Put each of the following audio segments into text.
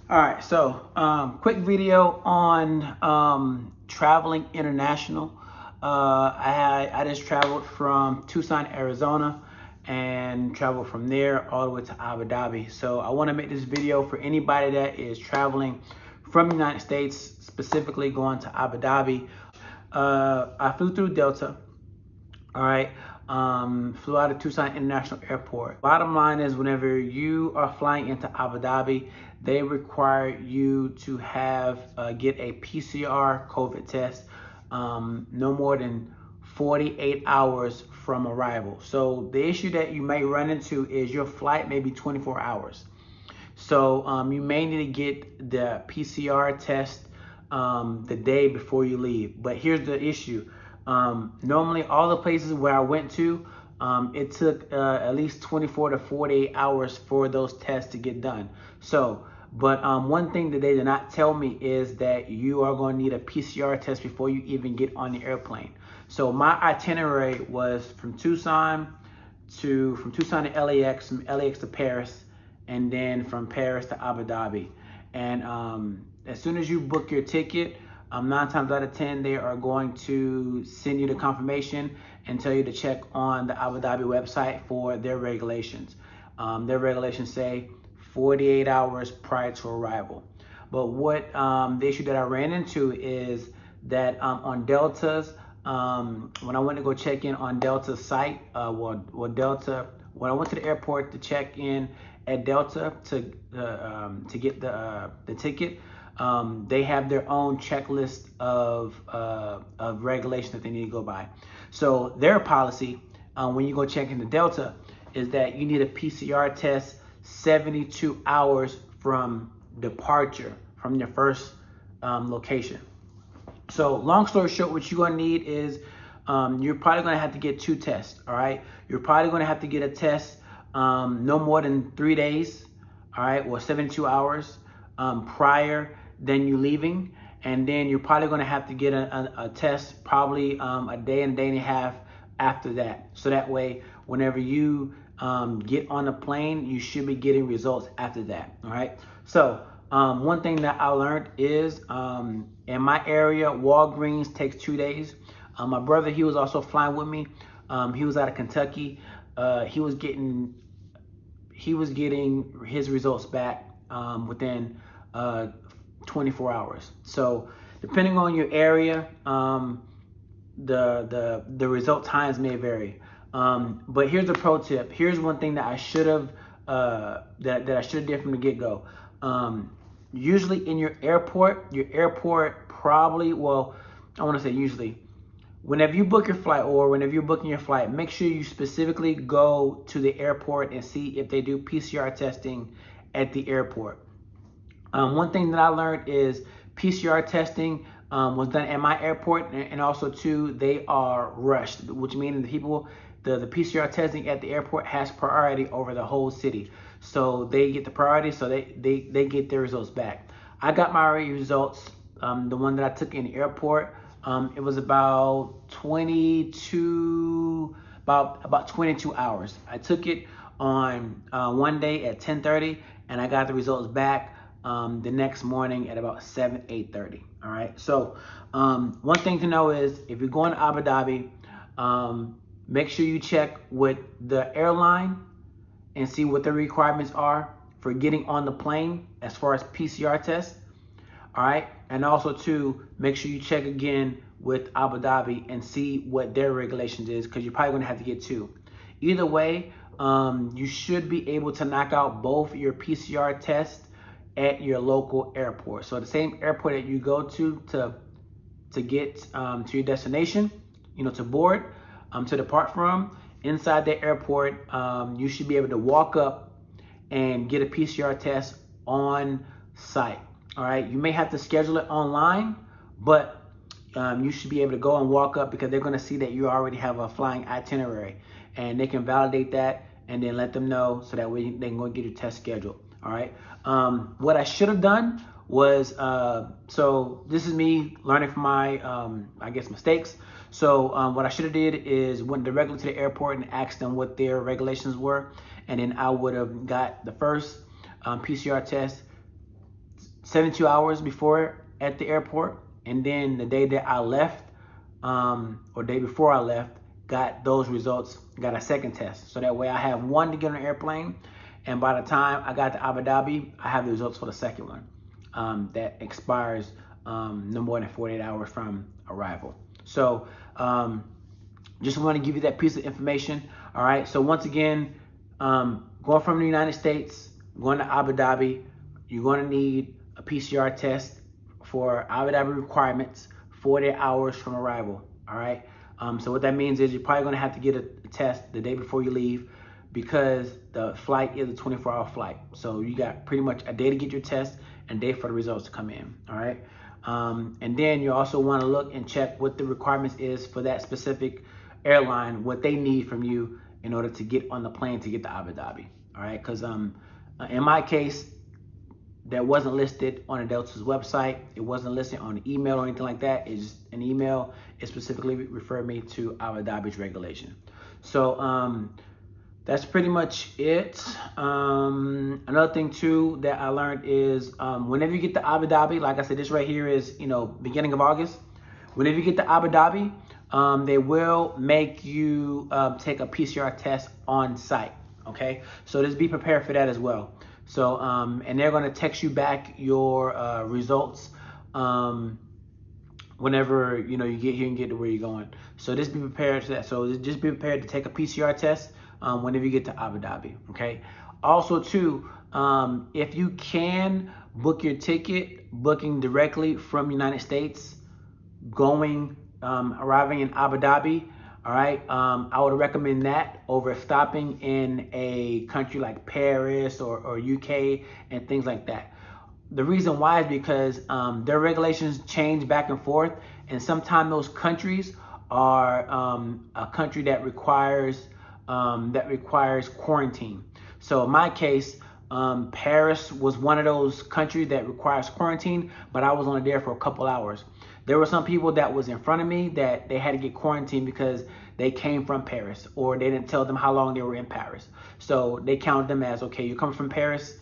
All right, so quick video on traveling international. I just traveled from Tucson, Arizona, and traveled from there all the way to Abu Dhabi. So I want to make this video for anybody that is traveling from the United States, specifically going to Abu Dhabi. I flew through Delta. All right. Flew out of Tucson International Airport. Bottom line is, whenever you are flying into Abu Dhabi, they require you to have get a PCR COVID test no more than 48 hours from arrival. So the issue that you may run into is your flight may be 24 hours. So you may need to get the PCR test the day before you leave. But here's the issue. Normally all the places where I went to, it took at least 24 to 48 hours for those tests to get done. So, but one thing that they did not tell me is that you are going to need a PCR test before you even get on the airplane. So my itinerary was from Tucson to LAX, from LAX to Paris, and then from Paris to Abu Dhabi. And as soon as you book your ticket, 9 times out of 10, they are going to send you the confirmation and tell you to check on the Abu Dhabi website for their regulations. Their regulations say 48 hours prior to arrival. But what the issue that I ran into is that on Delta's, when I went to go check in on Delta's site, when I went to the airport to check in at Delta to get the ticket, they have their own checklist of regulations that they need to go by. So their policy, when you go check into Delta, is that you need a PCR test 72 hours from departure from your first location. So long story short, what you're going to need is you're probably going to have to get 2 tests. All right, you're probably going to have to get a test no more than 3 days, all right, or 72 hours prior than you leaving. And then you're probably going to have to get a test probably a day and a half after that. So that way, whenever you get on the plane, you should be getting results after that. All right. So one thing that I learned is in my area, Walgreens takes 2 days. My brother, he was also flying with me. He was out of Kentucky. He was getting his results back within 24 hours. So depending on your area, the result times may vary. But here's a pro tip. Here's one thing that I should have that I should have did from the get-go. Usually in your airport probably, well, I want to say usually, whenever you book your flight or whenever you're booking your flight, make sure you specifically go to the airport and see if they do PCR testing at the airport. One thing that I learned is PCR testing was done at my airport, and also too, they are rushed, which means the PCR testing at the airport has priority over the whole city. So they get the priority, so they get their results back. I got my results, the one that I took in the airport. It was about 22 hours. I took it on one day at 10:30, and I got the results back the next morning at about 8:30. All right. So one thing to know is if you're going to Abu Dhabi, make sure you check with the airline and see what the requirements are for getting on the plane as far as PCR tests. All right. And also to make sure you check again with Abu Dhabi and see what their regulations is, because you're probably going to have to get 2. Either way, you should be able to knock out both your PCR tests at your local airport. So the same airport that you go to get to your destination, to board, to depart from, inside the airport, you should be able to walk up and get a PCR test on site. All right, you may have to schedule it online, but you should be able to go and walk up, because they're going to see that you already have a flying itinerary, and they can validate that and then let them know, so that way they can go and get your test scheduled. All right. What I should have done was, so this is me learning from my, I guess, mistakes. So what I should have did is went directly to the airport and asked them what their regulations were, and then I would have got the first PCR test 72 hours before at the airport, and then the day that I left, or day before I left, got those results, got a second test. So that way I have one to get on an airplane, and by the time I got to Abu Dhabi, I have the results for the second one that expires no more than 48 hours from arrival. So just want to give you that piece of information. All right, so once again, going from the United States, going to Abu Dhabi, you're going to need a PCR test for Abu Dhabi requirements 48 hours from arrival. All right. So what that means is you're probably going to have to get a test the day before you leave, because the flight is a 24-hour flight. So you got pretty much a day to get your test and a day for the results to come in. All right. And then you also want to look and check what the requirements is for that specific airline, what they need from you in order to get on the plane to get to Abu Dhabi. All right. Because in my case, that wasn't listed on the Delta's website. It wasn't listed on the email or anything like that. It's just an email. It specifically referred me to Abu Dhabi's regulation. So that's pretty much it. Another thing too that I learned is whenever you get to Abu Dhabi, like I said, this right here is, beginning of August. Whenever you get to Abu Dhabi, they will make you take a PCR test on site. Okay, so just be prepared for that as well. So, and they're going to text you back your results whenever, you get here and get to where you're going. So just be prepared for that. So just be prepared to take a PCR test whenever you get to Abu Dhabi, okay? Also, too, if you can book your ticket, booking directly from United States, arriving in Abu Dhabi, all right, I would recommend that over stopping in a country like Paris or UK and things like that. The reason why is because their regulations change back and forth, and sometimes those countries are a country that requires quarantine. So in my case, Paris was one of those countries that requires quarantine, but I was only there for a couple hours. There were some people that was in front of me that they had to get quarantined because they came from Paris, or they didn't tell them how long they were in Paris. So they counted them as, okay, you come from Paris,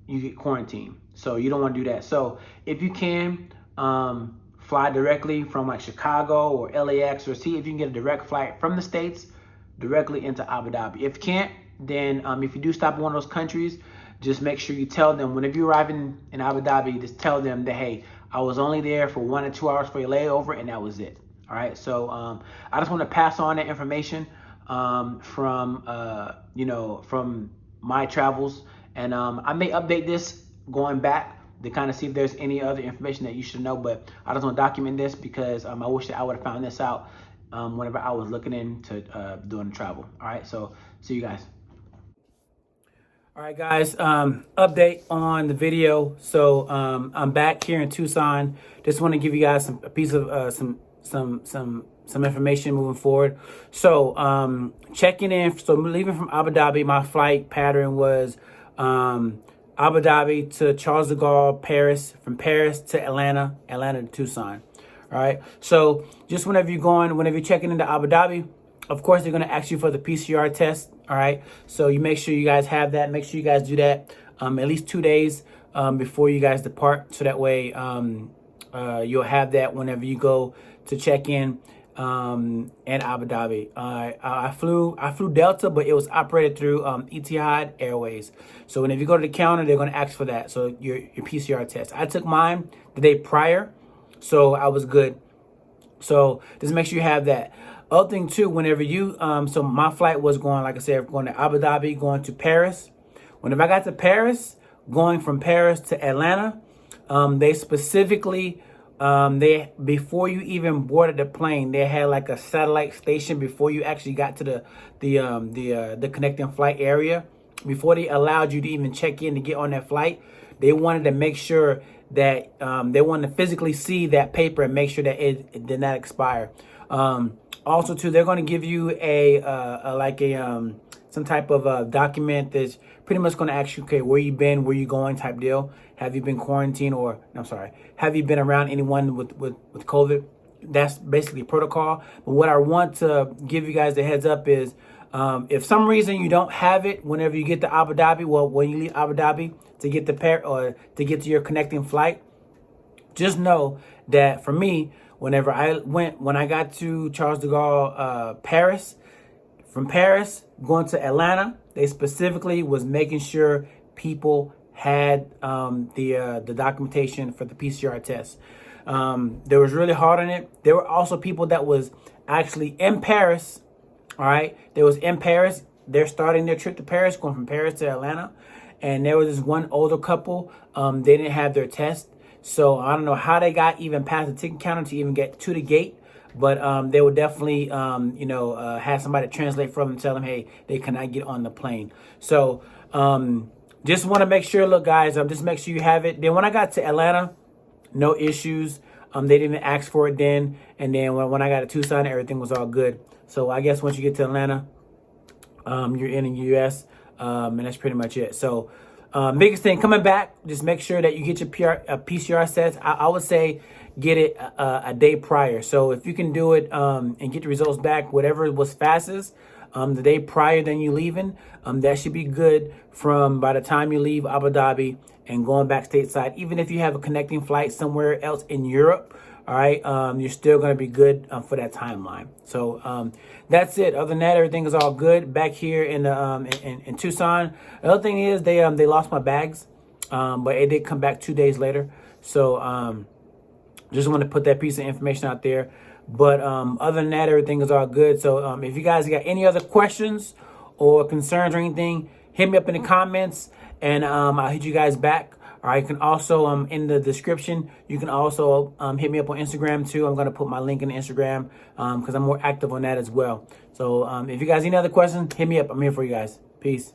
you get quarantined. So you don't want to do that. So if you can, fly directly from like Chicago or LAX, or see if you can get a direct flight from the States directly into Abu Dhabi. If you can't, then if you do stop in one of those countries, just make sure you tell them whenever you arrive in Abu Dhabi, just tell them that, hey, I was only there for 1 or 2 hours for your layover, and that was it. All right. So I just want to pass on that information from my travels, and I may update this going back to kind of see if there's any other information that you should know. But I just want to document this because I wish that I would have found this out whenever I was looking into doing the travel. All right. So see you guys. All right, guys, update on the video. So I'm back here in Tucson. Just want to give you guys a piece of some information moving forward. So checking in. So leaving from Abu Dhabi, my flight pattern was Abu Dhabi to Charles de Gaulle, Paris, from Paris to Atlanta, Atlanta to Tucson. All right. So just whenever you're checking into Abu Dhabi, of course, they're going to ask you for the PCR test. All right. So you make sure you guys have that. Make sure you guys do that at least 2 days before you guys depart. So that way you'll have that whenever you go to check in Abu Dhabi. I flew Delta, but it was operated through Etihad Airways. So whenever you go to the counter, they're going to ask for that. So your PCR test. I took mine the day prior, so I was good. So just make sure you have that. Other thing too, whenever you, so my flight was going, like I said, going to Abu Dhabi, going to Paris. Whenever I got to Paris, going from Paris to Atlanta, they specifically, before you even boarded the plane, they had like a satellite station before you actually got to the connecting flight area. Before they allowed you to even check in to get on that flight, they wanted to make sure that they wanted to physically see that paper and make sure that it did not expire. Also, too, they're going to give you some type of document that's pretty much going to ask you, okay, where you been, where you going, type deal. Have you been quarantined, or have you been around anyone with COVID? That's basically protocol. But what I want to give you guys the heads up is If some reason you don't have it whenever you get to Abu Dhabi, well, when you leave Abu Dhabi to get or to get to your connecting flight, just know that for me, when I got to Charles de Gaulle, Paris, from Paris going to Atlanta, they specifically was making sure people had the documentation for the PCR test. They was really hard on it. There were also people that was actually in Paris. All right, they was in Paris. They're starting their trip to Paris, going from Paris to Atlanta, and there was this one older couple. They didn't have their test. So I don't know how they got even past the ticket counter to even get to the gate, but they would definitely, have somebody translate for them and tell them, hey, they cannot get on the plane. So just want to make sure, look, guys, just make sure you have it. Then when I got to Atlanta, no issues. They didn't even ask for it then. And then when I got to Tucson, everything was all good. So I guess once you get to Atlanta, you're in the U.S., and that's pretty much it. So biggest thing, coming back, just make sure that you get your PCR sets. I would say get it a day prior. So if you can do it and get the results back, whatever was fastest, the day prior than you leaving, that should be good from by the time you leave Abu Dhabi and going back stateside. Even if you have a connecting flight somewhere else in Europe, all right, you're still going to be good for that timeline. So that's it. Other than that, everything is all good back here in the in Tucson. The other thing is they lost my bags, but it did come back 2 days later. So just want to put that piece of information out there. But other than that, everything is all good. So if you guys got any other questions or concerns or anything, hit me up in the comments, and I'll hit you guys back. All right, you can also, in the description, you can also hit me up on Instagram too. I'm going to put my link in Instagram because I'm more active on that as well. So if you guys need any other questions, hit me up. I'm here for you guys. Peace.